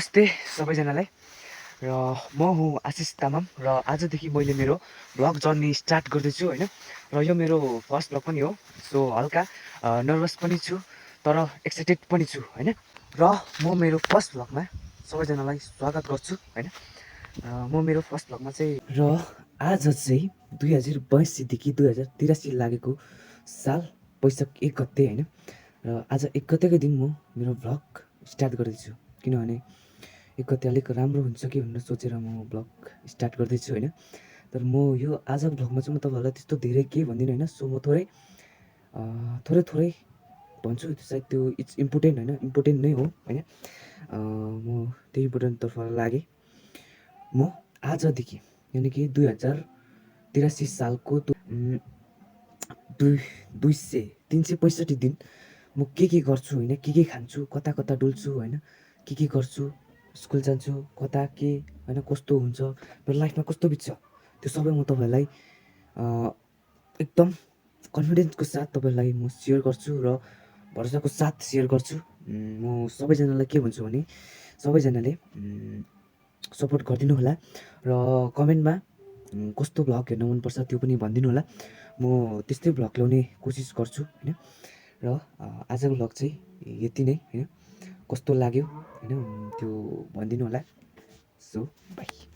नमस्ते सबैजनालाई र म हुँ आशिष तामाङ र आजदेखि मैले मेरो भ्लग जर्नी स्टार्ट गर्दैछु हैन। र यो मेरो फर्स्ट भ्लग पनि हो, सो हल्का नर्भस पनि छु तर एक्साइटेड पनि छु हैन। र म मेरो फर्स्ट भ्लगमा सबैजनालाई स्वागत गर्छु हैन। म मेरो फर्स्ट भ्लगमा चाहिँ र आज चाहिँ 2082 देखि 2083 लागेको साल वैशाख 1 गते हैन। र आज 1 गतेको दिन म मेरो भ्लग स्टार्ट गर्दैछु, किनभने 1 गते अलिक राम्रो हुन्छ कि भनेर सोचेर म भ्लग स्टार्ट गर्दैछु हैन। तर म यो आजको भ्लगमा चाहिँ म तपाईँहरूलाई त्यस्तो धेरै केही भन्दिनँ हैन। सो म थोरै भन्छु, सायद त्यो इट्स इम्पोर्टेन्ट हैन, इम्पोर्टेन्ट नै हो हैन। म त्यही इम्पोर्टेन्टतर्फ लागेँ। म आजदेखि यानि कि 2083 सालको 365 दिन म के गर्छु हैन, के खान्छु, कता कता डुल्छु हैन, के गर्छु, स्कुल जान्छु, कता के हैन, कस्तो हुन्छ मेरो लाइफमा, कस्तो बित्छ, त्यो सबै म तपाईँहरूलाई एकदम कन्फिडेन्सको साथ तपाईँलाई म सेयर गर्छु र भरोसाको साथ सेयर गर्छु। म सबैजनालाई के भन्छु भने सबैजनाले सपोर्ट गरिदिनु होला र कमेन्टमा कस्तो भ्लग हेर्न मनपर्छ त्यो पनि भनिदिनु होला। म त्यस्तै भ्लग ल्याउने कोसिस गर्छु हैन। र आजको भ्लग चाहिँ यति नै हैन। कस्तो लाग्यो हैन त्यो भनिदिनु होला। So by.